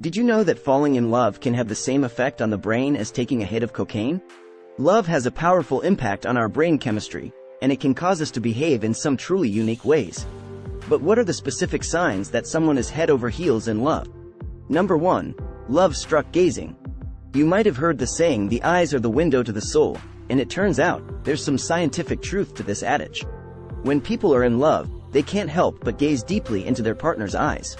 Did you know that falling in love can have the same effect on the brain as taking a hit of cocaine? Love has a powerful impact on our brain chemistry, and it can cause us to behave in some truly unique ways. But what are the specific signs that someone is head over heels in love? Number 1. Love-struck gazing. You might have heard the saying, the eyes are the window to the soul, and it turns out, there's some scientific truth to this adage. When people are in love, they can't help but gaze deeply into their partner's eyes.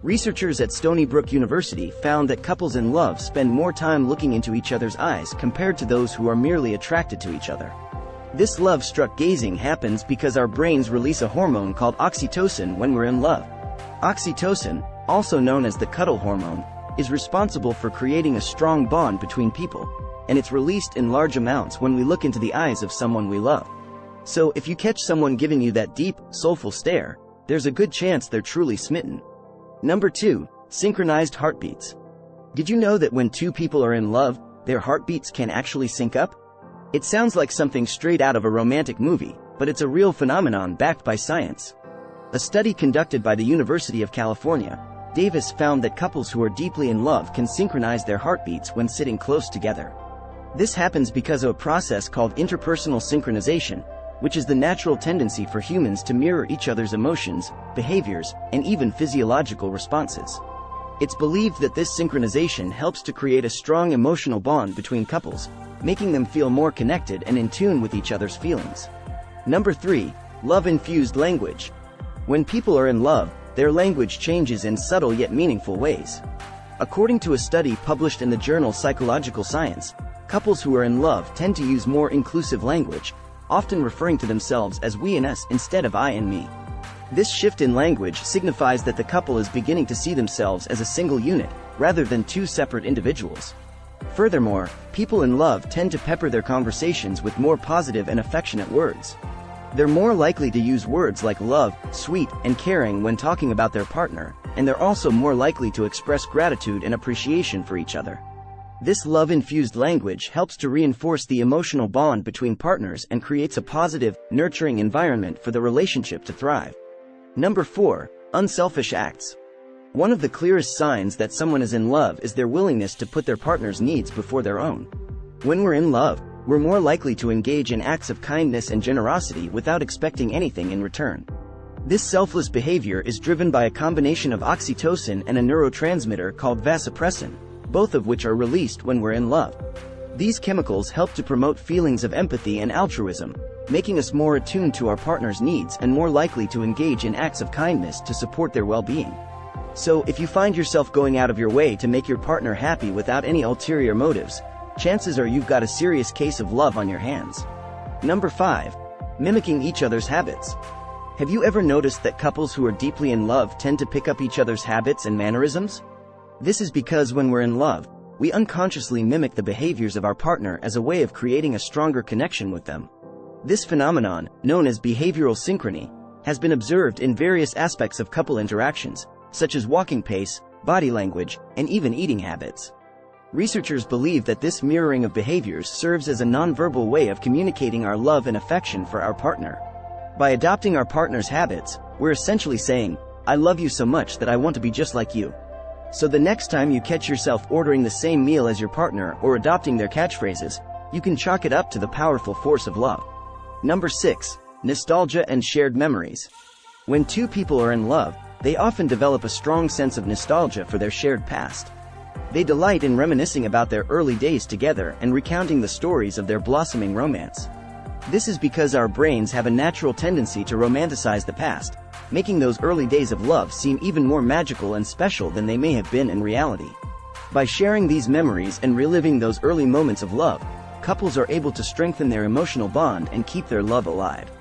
Researchers at Stony Brook University found that couples in love spend more time looking into each other's eyes compared to those who are merely attracted to each other. This love-struck gazing happens because our brains release a hormone called oxytocin when we're in love. Oxytocin, also known as the cuddle hormone, is responsible for creating a strong bond between people, and it's released in large amounts when we look into the eyes of someone we love. So if you catch someone giving you that deep, soulful stare, there's a good chance they're truly smitten. Number 2. Synchronized heartbeats. Did you know that when two people are in love, their heartbeats can actually sync up? It sounds like something straight out of a romantic movie, but it's a real phenomenon backed by science. A study conducted by the University of California, Davis found that couples who are deeply in love can synchronize their heartbeats when sitting close together. This happens because of a process called interpersonal synchronization, which is the natural tendency for humans to mirror each other's emotions, behaviors, and even physiological responses. It's believed that this synchronization helps to create a strong emotional bond between couples, making them feel more connected and in tune with each other's feelings. Number 3. Love-infused language. When people are in love, their language changes in subtle yet meaningful ways. According to a study published in the journal Psychological Science, couples who are in love tend to use more inclusive language, often referring to themselves as we and us instead of I and me. This shift in language signifies that the couple is beginning to see themselves as a single unit, rather than two separate individuals. Furthermore, people in love tend to pepper their conversations with more positive and affectionate words. They're more likely to use words like love, sweet, and caring when talking about their partner, and they're also more likely to express gratitude and appreciation for each other. This love-infused language helps to reinforce the emotional bond between partners and creates a positive, nurturing environment for the relationship to thrive. Number 4. Unselfish acts. One of the clearest signs that someone is in love is their willingness to put their partner's needs before their own. When we're in love, we're more likely to engage in acts of kindness and generosity without expecting anything in return. This selfless behavior is driven by a combination of oxytocin and a neurotransmitter called vasopressin, both of which are released when we're in love. These chemicals help to promote feelings of empathy and altruism, making us more attuned to our partner's needs and more likely to engage in acts of kindness to support their well-being. So, if you find yourself going out of your way to make your partner happy without any ulterior motives, chances are you've got a serious case of love on your hands. Number 5. Mimicking each other's habits. Have you ever noticed that couples who are deeply in love tend to pick up each other's habits and mannerisms? This is because when we're in love, we unconsciously mimic the behaviors of our partner as a way of creating a stronger connection with them. This phenomenon, known as behavioral synchrony, has been observed in various aspects of couple interactions, such as walking pace, body language, and even eating habits. Researchers believe that this mirroring of behaviors serves as a nonverbal way of communicating our love and affection for our partner. By adopting our partner's habits, we're essentially saying, "I love you so much that I want to be just like you." So the next time you catch yourself ordering the same meal as your partner or adopting their catchphrases, you can chalk it up to the powerful force of love. Number 6. Nostalgia and shared memories. When two people are in love, they often develop a strong sense of nostalgia for their shared past. They delight in reminiscing about their early days together and recounting the stories of their blossoming romance. This is because our brains have a natural tendency to romanticize the past, making those early days of love seem even more magical and special than they may have been in reality. By sharing these memories and reliving those early moments of love, couples are able to strengthen their emotional bond and keep their love alive.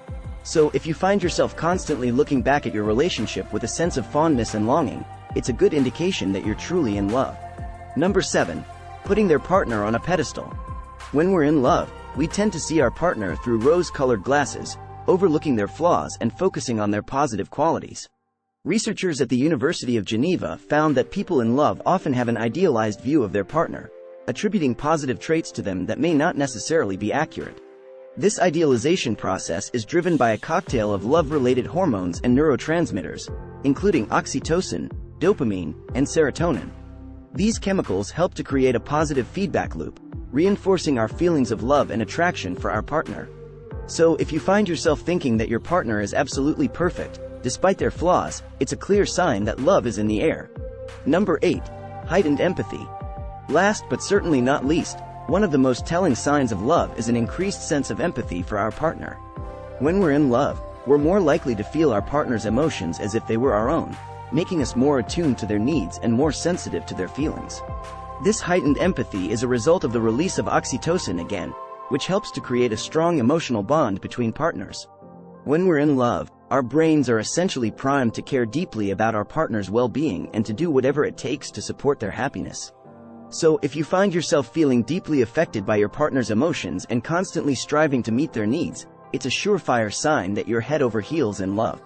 So, if you find yourself constantly looking back at your relationship with a sense of fondness and longing, it's a good indication that you're truly in love. Number 7. Putting their partner on a pedestal. When we're in love, we tend to see our partner through rose-colored glasses, overlooking their flaws and focusing on their positive qualities. Researchers at the University of Geneva found that people in love often have an idealized view of their partner, attributing positive traits to them that may not necessarily be accurate. This idealization process is driven by a cocktail of love-related hormones and neurotransmitters, including oxytocin, dopamine, and serotonin. These chemicals help to create a positive feedback loop, reinforcing our feelings of love and attraction for our partner. So, if you find yourself thinking that your partner is absolutely perfect, despite their flaws, it's a clear sign that love is in the air. Number 8. Heightened empathy. Last but certainly not least, one of the most telling signs of love is an increased sense of empathy for our partner. When we're in love, we're more likely to feel our partner's emotions as if they were our own, making us more attuned to their needs and more sensitive to their feelings. This heightened empathy is a result of the release of oxytocin again, which helps to create a strong emotional bond between partners. When we're in love, our brains are essentially primed to care deeply about our partner's well-being and to do whatever it takes to support their happiness. So, if you find yourself feeling deeply affected by your partner's emotions and constantly striving to meet their needs, it's a surefire sign that you're head over heels in love.